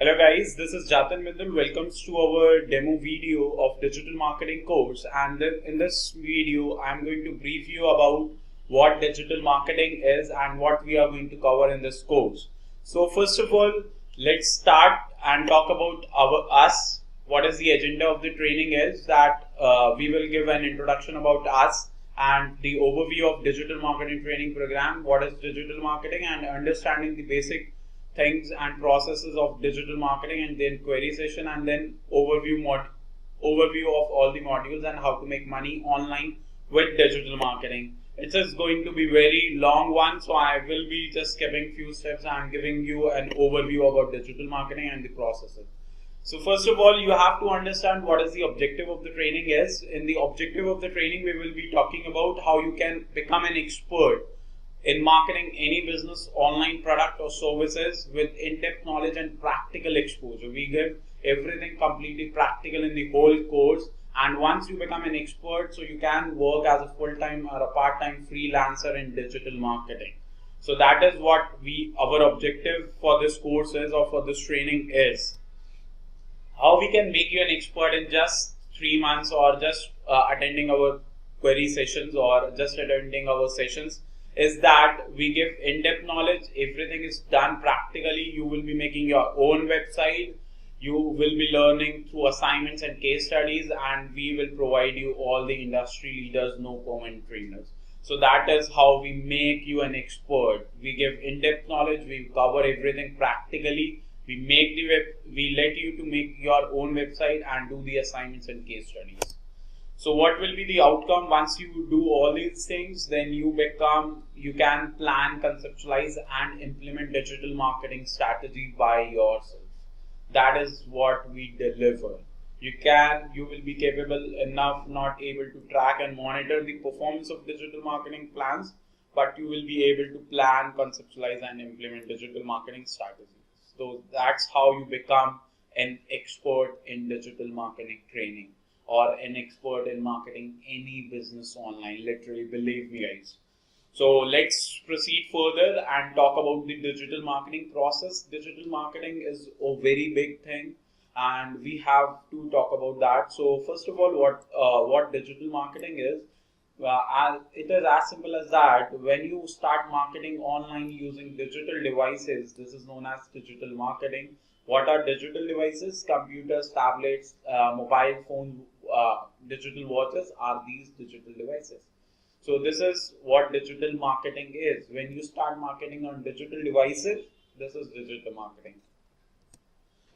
Hello guys, this is Jatan Mittal. Welcome to our demo video of digital marketing course, and in this video I am going to brief you about what digital marketing is and what we are going to cover in this course. So first of all, let's start and talk about us. What is the agenda of the training is that we will give an introduction about us and the overview of digital marketing training program, what is digital marketing, and understanding the basic things and processes of digital marketing, and then query session, and then overview of all the modules and how to make money online with digital marketing. It is going to be very long one, so I will be just skipping few steps and giving you an overview about digital marketing and the processes. So first of all, you have to understand what is the objective of the training is. In the objective of the training, we will be talking about how you can become an expert in marketing any business, online product or services with in-depth knowledge and practical exposure. We give everything completely practical in the whole course, and once you become an expert, so you can work as a full-time or a part-time freelancer in digital marketing. So that is what our objective for this course is, or for this training is. How we can make you an expert in just 3 months, or just attending our query sessions, or just attending our sessions, is that we give in-depth knowledge. Everything is done practically. You will be making your own website. You will be learning through assignments and case studies, and we will provide you all the industry leaders, no comment trainers. So that is how we make you an expert. We give in-depth knowledge. We cover everything practically. We let you to make your own website and do the assignments and case studies. So what will be the outcome once you do all these things? Then you can plan, conceptualize and implement digital marketing strategy by yourself. That is what we deliver. You will be capable enough, not able to track and monitor the performance of digital marketing plans, but you will be able to plan, conceptualize and implement digital marketing strategies. So that's how you become an expert in digital marketing training, or an expert in marketing any business online. Literally, believe me guys. So let's proceed further and talk about the digital marketing process. Digital marketing is a very big thing, and we have to talk about that. So first of all, what digital marketing is, it is as simple as that. When you start marketing online using digital devices, this is known as digital marketing. What are digital devices? Computers, tablets, mobile phones, digital watches are these digital devices. So this is what digital marketing is. When you start marketing on digital devices, this is digital marketing.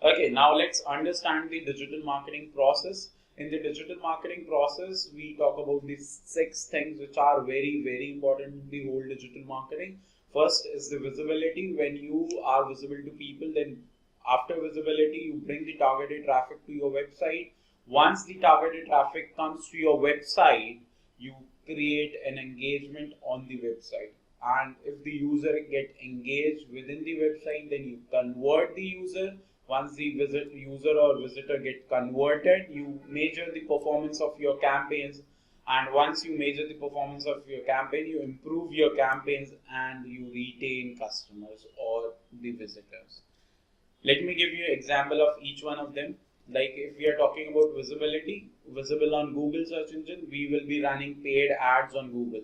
Okay, now let's understand the digital marketing process. In the digital marketing process, we talk about these 6 things which are very, very important in the whole digital marketing. First is the visibility. When you are visible to people, then after visibility, you bring the targeted traffic to your website. Once the targeted traffic comes to your website, you create an engagement on the website. And if the user get engaged within the website, then you convert the user. Once the user or visitor get converted, you measure the performance of your campaigns. And once you measure the performance of your campaign, you improve your campaigns and you retain customers or the visitors. Let me give you an example of each one of them. Like if we are talking about visibility, visible on Google search engine, we will be running paid ads on Google.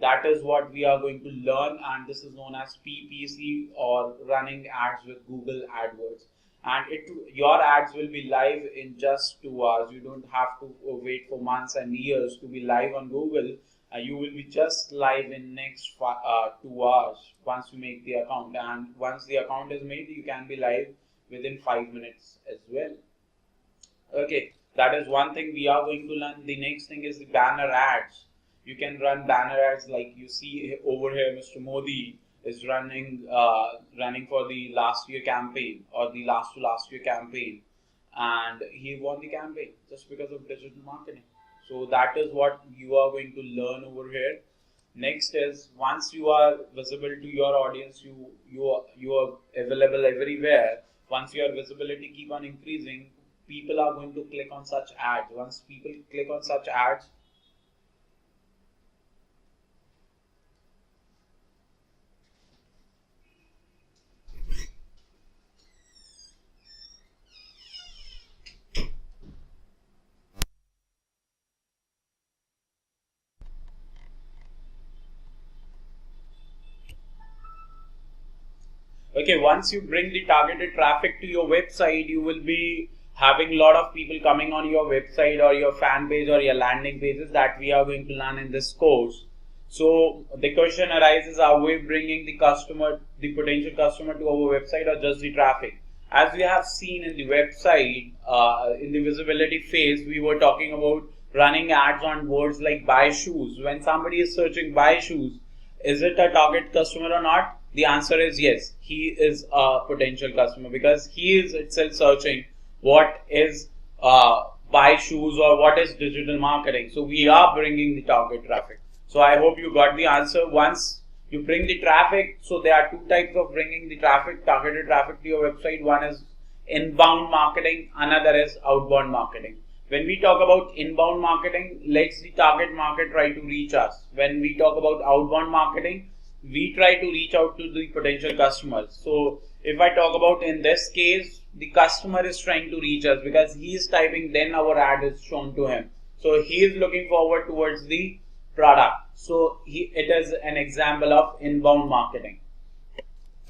That is what we are going to learn, and this is known as PPC, or running ads with Google AdWords. And your ads will be live in just 2 hours. You don't have to wait for months and years to be live on Google. You will be just live in next 2 hours once you make the account. And once the account is made, you can be live within 5 minutes as well. Okay, that is one thing we are going to learn. The next thing is the banner ads. You can run banner ads like you see over here. Mr. Modi is running for the last year campaign, or the last to last year campaign, and he won the campaign just because of digital marketing. So that is what you are going to learn over here. Next is, once you are visible to your audience, you are available everywhere. Once your visibility keep on increasing, people are going to click on such ads. Once people click on such ads, Okay, once you bring the targeted traffic to your website, you will be having a lot of people coming on your website or your fan page or your landing pages that we are going to learn in this course. So the question arises, are we bringing the customer, the potential customer to our website or just the traffic? As we have seen in the website, in the visibility phase, we were talking about running ads on words like buy shoes. When somebody is searching buy shoes, is it a target customer or not? The answer is yes. He is a potential customer because he is itself searching what is buy shoes or what is digital marketing. So we are bringing the target traffic. So I hope you got the answer. Once you bring the traffic, so there are two types of bringing the traffic, targeted traffic to your website. One is inbound marketing, another is outbound marketing. When we talk about inbound marketing, let's the target market try to reach us. When we talk about outbound marketing, we try to reach out to the potential customers. So if I talk about in this case, the customer is trying to reach us because he is typing, then our ad is shown to him. So he is looking forward towards the product. So it is an example of inbound marketing.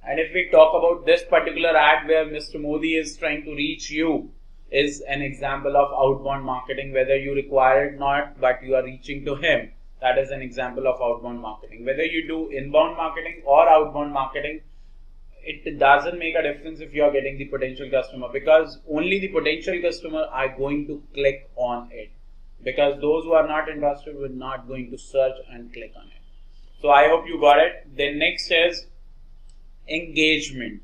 And if we talk about this particular ad where Mr. Modi is trying to reach you, is an example of outbound marketing, whether you require it or not, but you are reaching to him. That is an example of outbound marketing. Whether you do inbound marketing or outbound marketing, it doesn't make a difference if you are getting the potential customer, because only the potential customer are going to click on it, because those who are not interested will not going to search and click on it. So I hope you got it. Then next is engagement.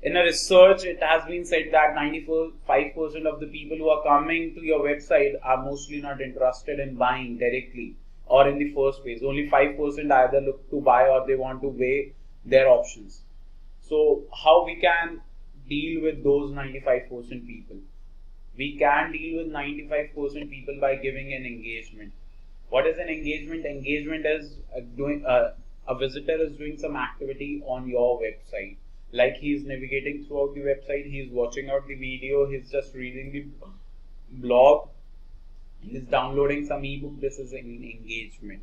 In a research, it has been said that 95% of the people who are coming to your website are mostly not interested in buying directly or in the first place. Only 5% either look to buy or they want to weigh their options. So how we can deal with those 95% people? We can deal with 95% people by giving an engagement. What is an engagement? Engagement is a visitor is doing some activity on your website. Like he is navigating throughout the website, he is watching out the video, he is just reading the blog, he is downloading some ebook. This is an engagement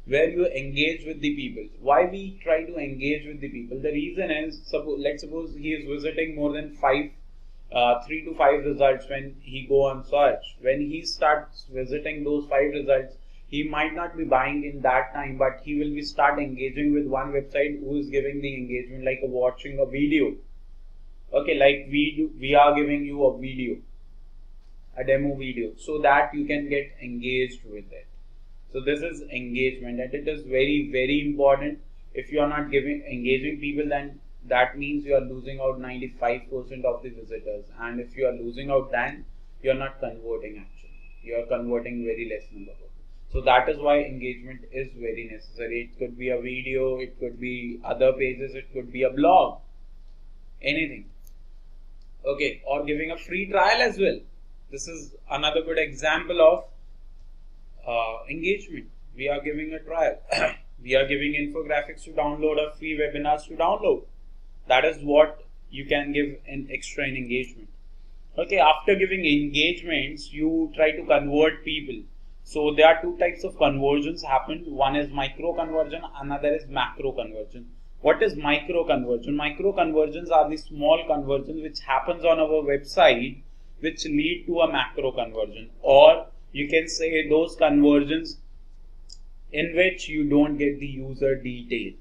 where you engage with the people. Why we try to engage with the people? The reason is, let's suppose he is visiting more than 3 to 5 results when he go on search. When he starts visiting those 5 results, he might not be buying in that time, but he will be start engaging with one website who is giving the engagement, like watching a video. Okay, like we are giving you a video, a demo video, so that you can get engaged with it. So this is engagement, and it is very, very important. If you are not engaging people, then that means you are losing out 95% of the visitors. And if you are losing out, then you are not converting actually. You are converting very less number of people. So that is why engagement is very necessary. It could be a video, it could be other pages, it could be a blog, anything. Okay, or giving a free trial as well. This is another good example of engagement. We are giving a trial. We are giving infographics to download or free webinars to download. That is what you can give an extra in engagement. Okay, after giving engagements, you try to convert people. So there are two types of conversions happen. One is micro conversion, another is macro conversion. What is micro conversion? Micro conversions are the small conversions which happens on our website which lead to a macro conversion, or you can say those conversions in which you don't get the user detail.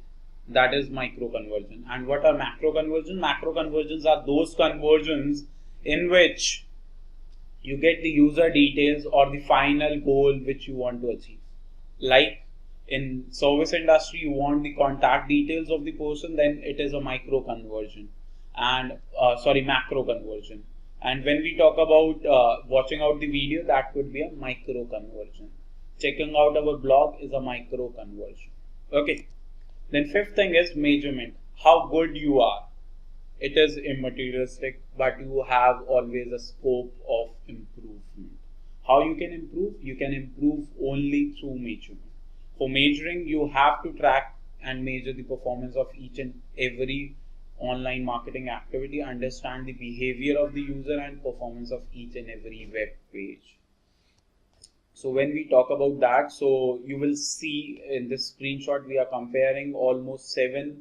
That is micro conversion. And what are macro conversions? Macro conversions are those conversions in which you get the user details or the final goal which you want to achieve. Like in service industry, you want the contact details of the person, then it is a micro conversion, and macro conversion. And when we talk about watching out the video, that could be a micro conversion. Checking out our blog is a micro conversion. Okay. Then fifth thing is measurement. How good you are. It is immaterialistic, but you have always a scope of improvement. How you can improve? You can improve only through measurement. For measuring, you have to track and measure the performance of each and every online marketing activity, understand the behavior of the user and performance of each and every web page. So when we talk about that, so you will see in this screenshot, we are comparing almost 7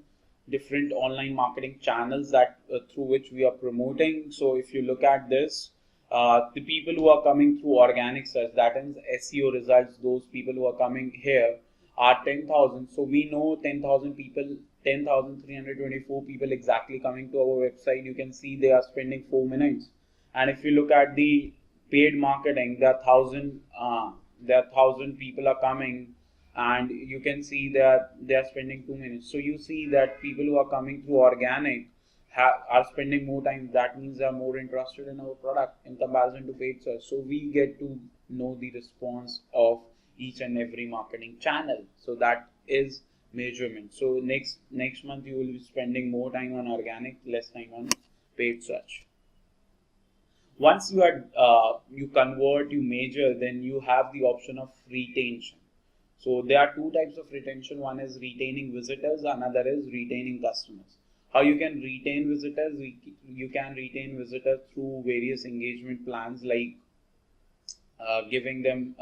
different online marketing channels that through which we are promoting. So if you look at this, the people who are coming through organic search, that is SEO results, those people who are coming here are 10,000. So we know 10,000 people, 10,324 people exactly coming to our website. You can see they are spending 4 minutes. And if you look at the paid marketing, there are 1,000 people are coming, and you can see that they are spending 2 minutes. So you see that people who are coming through organic are spending more time. That means they are more interested in our product in comparison to paid search. So we get to know the response of each and every marketing channel. So that is measurement. So next month you will be spending more time on organic, less time on paid search. Once you convert, you measure, then you have the option of retention. So there are two types of retention. One is retaining visitors, another is retaining customers. How you can retain visitors? You can retain visitors through various engagement plans, like giving them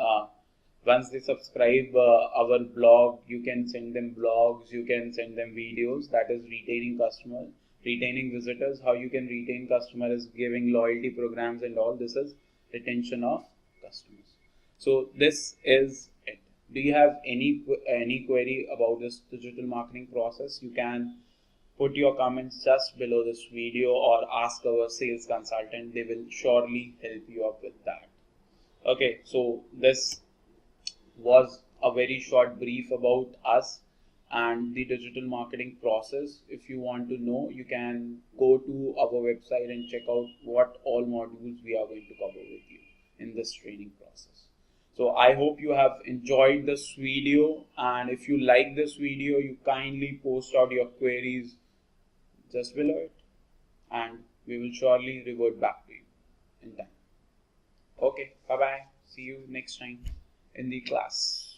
once they subscribe our blog, you can send them blogs, you can send them videos. That is retaining customers. Retaining visitors, how you can retain customers, is giving loyalty programs and all. This is retention of customers. So this is it. Do you have any query about this digital marketing process? You can put your comments just below this video or ask our sales consultant. They will surely help you up with that. Okay, so this was a very short brief about us and the digital marketing process. If you want to know, you can go to our website and check out what all modules we are going to cover with you in this training process. So I hope you have enjoyed this video, and if you like this video, you kindly post out your queries just below it, and we will surely revert back to you in time. Okay, bye bye. See you next time in the class.